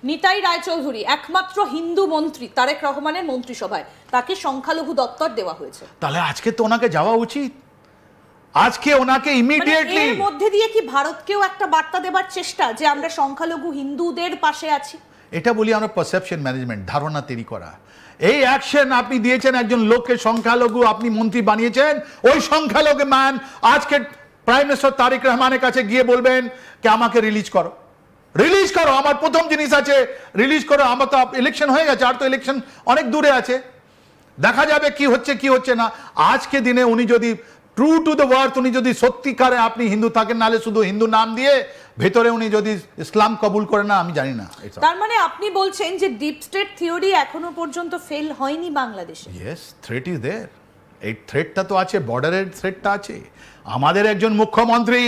নিতাই রায়চৌধুরী একমাত্র হিন্দু মন্ত্রী তারেক রহমানের মন্ত্রিসভায়, তাকে সংখ্যালঘু দপ্তর দেওয়া হয়েছে। তাহলে আজকে তো ওনাকে যাওয়া উচিত, আজকে ওনাকে ইমিডিয়েটলি। এর মধ্যে দিয়ে কি ভারতকেও একটা বার্তা দেবার চেষ্টা যে আমরা সংখ্যালঘু হিন্দুদের পাশে আছি? এটা বলি আমরা পারসেপশন ম্যানেজমেন্ট, ধারণা তৈরি করা। এই অ্যাকশন আপনি দিয়েছেন, একজন লোককে সংখ্যালঘু আপনি মন্ত্রী বানিয়েছেন, ওই সংখ্যালঘু ম্যান আজকে প্রাইম মিনিস্টার তারেক রহমানের কাছে গিয়ে বলবেন কি আমাকে রিলিজ করো, রিলিজ করো, আমার প্রথম জিনিস আছে রিলিজ করো। আমার তো ইলেকশন হয়ে গেছে, আর তো ইলেকশন অনেক দূরে আছে, দেখা যাবে কি হচ্ছে কি হচ্ছে না। আজকে দিনে উনি যদি ট্রু টু দ্য ওয়ার্থ, উনি যদি সত্যিকারে আপনি হিন্দু থাকেন, নালে শুধু হিন্দু নাম দিয়ে ভেতরে উনি যদি ইসলাম কবুল করে না, আমি জানি না। তার মানে আপনি বলছেন যে ডিপ স্টেট থিওরি এখনো পর্যন্ত ফেল হয়নি বাংলাদেশে? Yes, threat is there. এই থ্রেটটা তো আছে, বর্ডারের থ্রেটটা আছে। আমাদের একজন মুখ্যমন্ত্রী,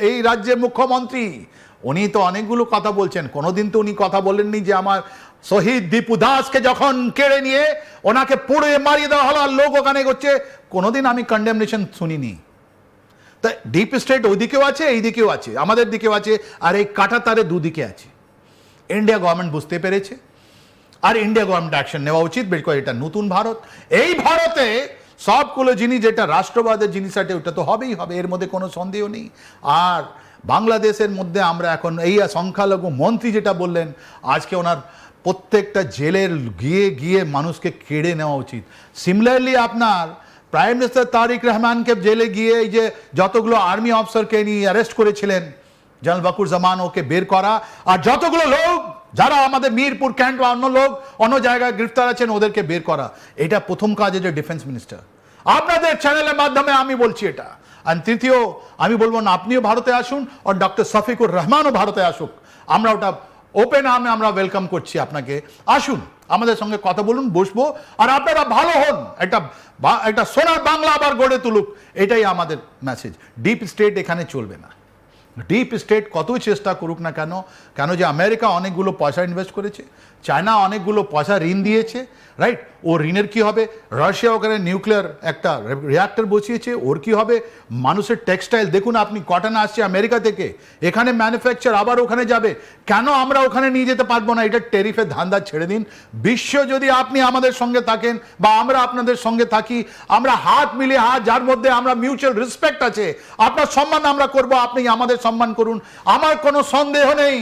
এই রাজ্যের মুখ্যমন্ত্রী, উনি তো অনেকগুলো কথা বলছেন। কোনোদিন তো উনি কথা বলেননি যে আমার শহীদ দীপু দাসকে যখন কেড়ে নিয়ে ওনাকে পুড়ে মারিয়ে দেওয়া হলো আর লোক ওখানে করছে, কোনোদিন আমি কন্ডেমনেশন শুনিনি। তা ডিপ স্টেট ওইদিকেও আছে, এইদিকেও আছে, আমাদের দিকেও আছে, আর এই কাটা তারে দুদিকে আছে। ইন্ডিয়া গভর্নমেন্ট বুঝতে পেরেছে, আর ইন্ডিয়া গভর্নমেন্ট অ্যাকশন নেওয়া উচিত, বিকজ এটা নতুন ভারত। এই ভারতে সবগুলো জিনিস যেটা রাষ্ট্রবাদের জিনিস আছে ওটা তো হবেই হবে, এর মধ্যে কোনো সন্দেহ নেই। আর বাংলাদেশের মধ্যে আমরা এখন এই সংখ্যালঘু মন্ত্রী যেটা বললেন, আজকে ওনার প্রত্যেকটা জেলের গিয়ে গিয়ে মানুষকে কেড়ে নেওয়া উচিত। সিমিলারলি আপনার প্রাইম মিনিস্টার তারেক রহমানকে জেলে গিয়ে এই যে যতগুলো আর্মি অফিসারকে নিয়ে অ্যারেস্ট করেছিলেন, জেনারেল ওয়াকুরুজ্জামান, ওকে বের করা, আর যতগুলো লোক যারা আমাদের মিরপুর ক্যান্ট বা অন্য লোক অন্য জায়গায় গ্রেফতার আছেন ওদেরকে বের করা, এটা প্রথম কাজ যে ডিফেন্স মিনিস্টার। আপনাদের চ্যানেলের মাধ্যমে আমি বলছি এটা। আর তৃতীয়, আমি বলবো না আপনিও ভারতে আসুন, আর ডক্টর শফিকুর রহমানও ভারতে আসুক, আমরা ওটা ওপেন আর্মে আমরা ওয়েলকাম করছি আপনাকে। আসুন, আমাদের সঙ্গে কথা বলুন, বসবো, আর আপনারা ভালো হন, একটা সোনার বাংলা আবার গড়ে তুলুক, এটাই আমাদের মেসেজ। ডিপ স্টেট এখানে চলবে না। ডিপ স্টেট কতই চেষ্টা করুক না কেন, কেন যে আমেরিকা অনেকগুলো পয়সা ইনভেস্ট করেছে, চায়না অনেকগুলো পয়সা ঋণ দিয়েছে, রাইট? ও ঋণের কি হবে? রাশিয়া ওখানে নিউক্লিয়ার একটা রিঅ্যাক্টর বসিয়েছে, ওর কি হবে? মানুষের টেক্সটাইল দেখুন আপনি, কটন আসছে আমেরিকা থেকে, এখানে ম্যানুফ্যাকচার আবার ওখানে যাবে, কেন আমরা ওখানে নিয়ে যেতে পারবো না? এটা ট্যারিফের ধান্দা ছেড়ে দিন। বিশ্ব যদি আপনি আমাদের সঙ্গে থাকেন বা আমরা আপনাদের সঙ্গে থাকি, আমরা হাত মিলিয়ে হাত, যার মধ্যে আমরা মিউচুয়াল রেসপেক্ট আছে, আপনার সম্মান আমরা করব, আপনি আমাদের সম্মান করুন, আমার কোনো সন্দেহ নেই।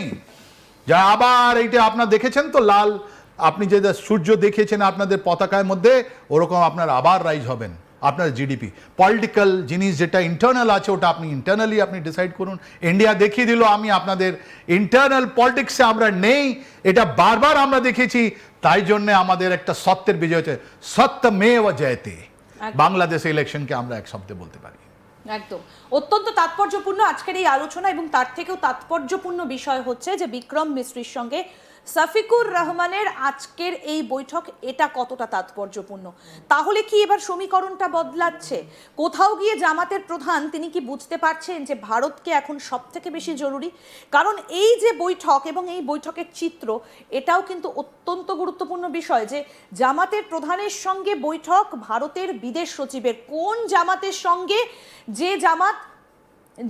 যা আবার এইটা আপনার দেখেছেন তো লাল, আপনি যে সূর্য দেখিয়েছেন আপনাদের পতাকার মধ্যে, ওরকম আপনার আবার রাইজ হবেন আপনার জিডিপি। পলিটিক্যাল জিনিস যেটা ইন্টারনাল আছে ওটা আপনি ইন্টারনালি আপনি ডিসাইড করুন। ইন্ডিয়া দেখিয়ে দিল আমি আপনাদের ইন্টারনাল পলিটিক্সে আমরা নেই, এটা বারবার আমরা দেখেছি। তাই জন্য আমাদের একটা সত্যের বিজয় হচ্ছে, সত্যমেব জয়তে। বাংলাদেশ ইলেকশনকে আমরা এক শব্দে বলতে পারি। একদম অত্যন্ত তাৎপর্যপূর্ণ আজকের এই আলোচনা, এবং তার থেকেও তাৎপর্যপূর্ণ বিষয় হচ্ছে যে বিক্রম মিস্ত্রির সঙ্গে শফিকুর রহমানের আজকের এই বৈঠক, এটা কতটা তাৎপর্যপূর্ণ। তাহলে কি এবার সমীকরণটা বদলাচ্ছে? কোথাও গিয়ে জামাতের প্রধান তিনি কি বুঝতে পারছেন যে ভারতকে এখন সব থেকে বেশি জরুরি? কারণ এই যে বৈঠক এবং এই বৈঠকের চিত্র, এটাও কিন্তু অত্যন্ত গুরুত্বপূর্ণ বিষয় যে জামাতের প্রধানের সঙ্গে বৈঠক ভারতের বিদেশ সচিবের। কোন জামাতের সঙ্গে?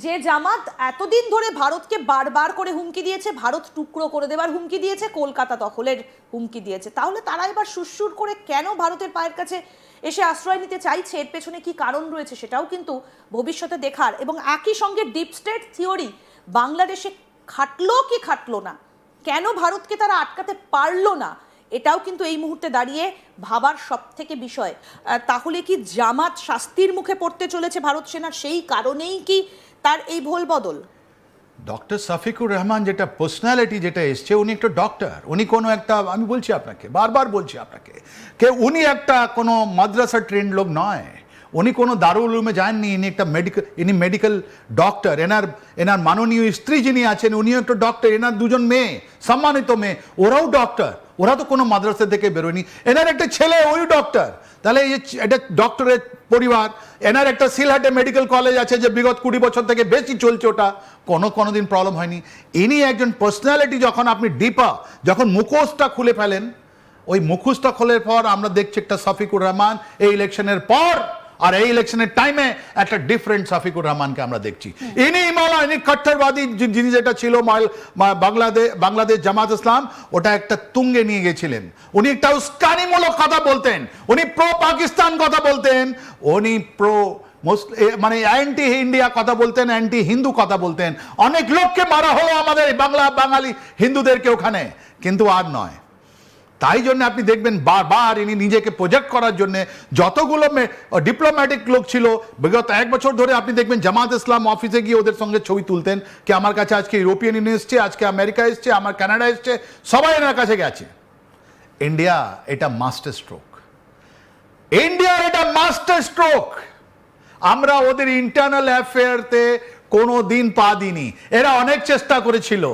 যে জামাত এতদিন ধরে ভারতকে বারবার করে হুমকি দিয়েছে, ভারত টুকরো করে দেবার হুমকি দিয়েছে, কলকাতা দখলের হুমকি দিয়েছে। তাহলে তারা এবার সুরসুর করে কেন ভারতের পায়ের কাছে এসে আশ্রয় নিতে চাইছে? এর পেছনে কি কারণ রয়েছে সেটাও কিন্তু ভবিষ্যতে দেখার। এবং একই সঙ্গে ডিপ স্টেট থিওরি বাংলাদেশে খাটলো কি খাটলো না, কেন ভারতকে তারা আটকাতে পারলো না, এটাও কিন্তু এই মুহূর্তে দাঁড়িয়ে ভাবার সব থেকে বিষয়। তাহলে কি জামাত শাস্তির মুখে পড়তে চলেছে ভারত সেনার? সেই কারণেই কি তার এই ভোল বদল? ডক্টর শফিকুর রহমান যেটা পার্সোনালিটি যেটা এসছে, উনি একটা ডক্টর, উনি কোনো একটা, আমি বলছি আপনাকে, বারবার বলছি আপনাকে, কে উনি একটা কোনো মাদ্রাসা ট্রেন্ড লোক নয়, উনি কোনো দারুল উলুমে যাননি, ইনি মেডিকেল ডক্টর। এনার মাননীয় স্ত্রী যিনি আছেন উনিও একটা ডক্টর, এনার দুজন মেয়ে, সম্মানিত মেয়ে, ওরাও ডক্টর, ওরা তো কোনো মাদ্রাসা থেকে বেরোয়নি। এনার একটা ছেলে ওই ডক্টর, তাহলে এটা ডক্টরের পরিবার। এনার একটা সিলহাটে মেডিকেল কলেজ আছে যে বিগত 20 বছর থেকে বেশি চলছে, ওটা কোনোদিন প্রবলেম হয়নি। ইনি একজন পার্সোনালিটি। যখন আপনি যখন মুখোশটা খুলে ফেলেন, ওই মুখোশটা খোলার পর আমরা দেখছি একটা শফিকুর রহমান এই ইলেকশনের পর আর এই ইলেকশনের টাইমে একটা ডিফারেন্ট শফিকুর রহমানকে আমরা দেখছি। ইনি কট্টরবাদী জিনিস যেটা ছিল বাংলাদেশ জামাত ইসলাম, ওটা একটা তুঙ্গে নিয়ে গেছিলেন। উনি একটা উস্কানিমূলক কথা বলতেন, উনি প্রো পাকিস্তান কথা বলতেন, উনি প্রো মানে অ্যান্টি ইন্ডিয়া কথা বলতেন, অ্যান্টি হিন্দু কথা বলতেন। অনেক লোককে মারা হলো আমাদের বাঙালি হিন্দুদেরকে ওখানে, কিন্তু আর নয়। তাই জন্য আপনি দেখবেন বারবার ইনি নিজেকে প্রজেক্ট করার জন্য যতগুলো ডিপ্লোম্যাটিক লোক ছিল বিগত 1 বছর ধরে, আপনি দেখবেন জামাত ইসলাম অফিসে গিয়ে ওদের সঙ্গে ছবি তুলতেন কি আমার কাছে আজকে ইউরোপিয়ান ইউনিয়ন এসছে, আজকে আমেরিকা এসছে, আমার কানাডা এসছে, সবাই এনার কাছে গেছে। ইন্ডিয়া এটা মাস্টার স্ট্রোক, ইন্ডিয়ার এটা মাস্টার স্ট্রোক। আমরা ওদের ইন্টারনাল অ্যাফেয়ারতে কোনো দিন পা দিইনি। এরা অনেক চেষ্টা করেছিল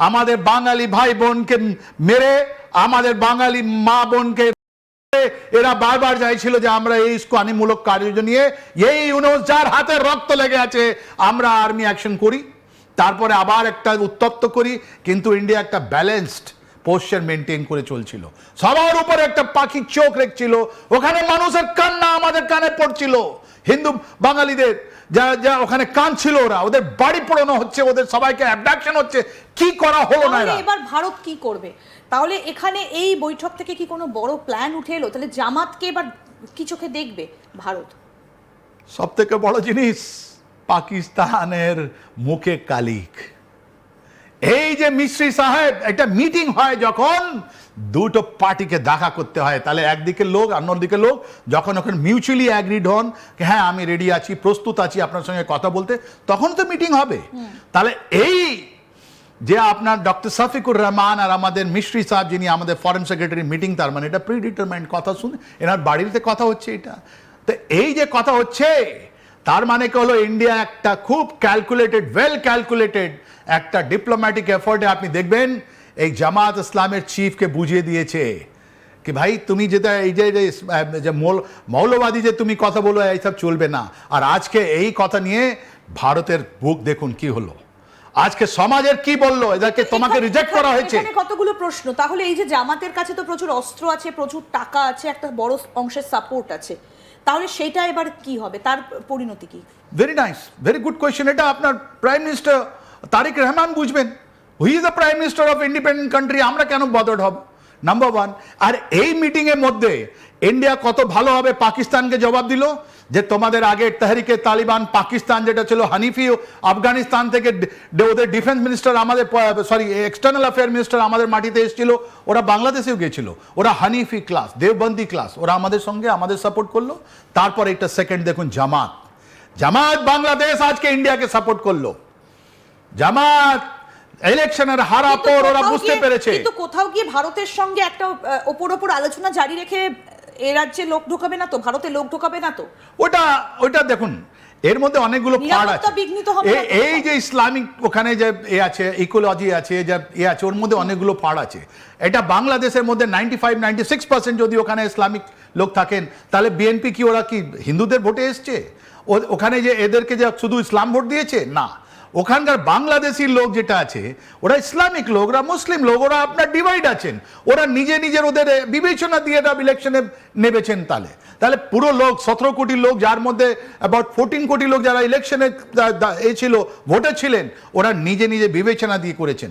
আমাদের বাঙালি ভাই বোনকে মেরে, আমাদের বাঙালি মা বোনকে, এরা বারবার চাইছিল যে আমরা এই উস্কানিমূলক কার্য নিয়ে এই ইউনুস যার হাতে রক্ত লেগে আছে আমরা আর্মি অ্যাকশন করি, তারপরে আবার একটা উত্তপ্ত করি। কিন্তু ইন্ডিয়া একটা ব্যালেন্সড পোস্টার মেনটেন করে চলছিল, সবার উপরে একটা পাখির চোখ রেখেছিল। ওখানে মানুষের কান্না আমাদের কানে পড়ছিল, হিন্দু বাঙালিদের যা ওখানে কাঁদছিল, ওরা ওদের বাড়ি পোড়ানো হচ্ছে, ওদের সবাইকে অ্যাবডাকশন হচ্ছে, কি করা হলো না। এবার ভারত কি করবে তাহলে? এখানে এই বৈঠক থেকে কি কোনো বড় প্ল্যান উঠে এলো? তাহলে জামাতকে এবার কি চোখে দেখবে ভারত? সব থেকে বড় জিনিস, পাকিস্তানের মুখে কালিক। এই যে মিস্ত্রি সাহেব, একটা মিটিং হয় যখন দুটো পার্টিকে দেখা করতে হয়, তাহলে একদিকে লোক অন্যদিকে লোক যখন ওখানে মিউচুয়ালি অ্যাগ্রিড হন কি হ্যাঁ আমি রেডি আছি, প্রস্তুত আছি আপনার সঙ্গে কথা বলতে, তখন তো মিটিং হবে। তাহলে এই যে আপনার ডক্টর শফিকুর রহমান আর আমাদের মিস্ত্রি সাহেব যিনি আমাদের ফরেন সেক্রেটারি মিটিং, তার মানে এটা প্রিডিটারমাইন্ড কথা, শুনে এনার বাড়িতে কথা হচ্ছে এটা। তো এই যে কথা হচ্ছে তার মানে কি হলো, ইন্ডিয়া একটা খুব ক্যালকুলেটেড, ওয়েল ক্যালকুলেটেড একটা ডিপ্লোম্যাটিক এফোর্টে আপনি দেখবেন এই জামাত ইসলামের চিফকে বুঝিয়ে দিয়েছে কি ভাই তুমি যেটা এই যে মৌলবাদী যে তুমি কথা বলো এইসব চলবে না। আর আজকে এই কথা নিয়ে ভারতের বুক দেখুন কি হলো, আজকে সমাজের কি বললো, এদেরকে তোমাকে রিজেক্ট করা হয়েছে। কতগুলো প্রশ্ন। তাহলে এই যে জামাতের কাছে তো প্রচুর অস্ত্র আছে, প্রচুর টাকা আছে, একটা বড় অংশের সাপোর্ট আছে, তাহলে সেটা এবার কি হবে, তার পরিণতি কি? Very nice, very good question. এটা আপনার প্রাইম মিনিস্টার তারিক রহমান বুঝবেন, হুই is the prime minister of independent country, আমরা কেন বদর্ড হব, নাম্বার ওয়ান। আর এই মিটিং এর মধ্যে ইন্ডিয়া কত ভালোভাবে পাকিস্তানকে জবাব দিল যে তোমাদের আগে তেহরিকে তালিবান পাকিস্তান যেটা ছিল হানিফি, আফগানিস্তান থেকে ওদের ডিফেন্স মিনিস্টার আমাদের এক্সটার্নাল অ্যাফেয়ার মিনিস্টার আমাদের মাটিতে এসেছিল, ওরা বাংলাদেশেও গিয়েছিল, ওরা হানিফি ক্লাস, দেওবন্দি ক্লাস, ওরা আমাদের সঙ্গে আমাদের সাপোর্ট করলো। তারপর এটা সেকেন্ড দেখুন, জামাত বাংলাদেশ আজকে ইন্ডিয়াকে সাপোর্ট করলো। জামাত ইলেকশনের হারা পর ওরা বুঝতে পেরেছে। কিন্তু কোথাও গিয়ে ভারতের সঙ্গে একটা ওপর আলোচনা জারি রেখে এ রাজ্যে লোক ঢোকাবে না তো, ভারতে লোক ঢোকাবে না তো? ওটা দেখুন, এর মধ্যে অনেকগুলো পার্ট আছে। এই যে ইসলামিক ওখানে যে আছে, ইকোলজি আছে, যে আছে, ওর মধ্যে অনেকগুলো পার্ট আছে। এটা বাংলাদেশের মধ্যে 95-96% যদি ওখানে ইসলামিক লোক থাকেন, তাহলে বিএনপি কি ওরা কি হিন্দুদের ভোটে এসছে? ওখানে যে এদেরকে যে শুধু ইসলাম ভোট দিয়েছে না, ওখানকার বাংলাদেশি লোক যেটা আছে ওরা ইসলামিক লোক, ওরা মুসলিম লোক, ওরা আপনার ডিভাইড আছেন, ওরা নিজের ওদের বিবেচনা দিয়ে ইলেকশনে নেবেছেন। তাহলে পুরো লোক 17 কোটি লোক, যার মধ্যে অ্যাবাউট 14 কোটি লোক যারা ইলেকশনে ছিল ভোটে ছিলেন, ওরা নিজে বিবেচনা দিয়ে করেছেন।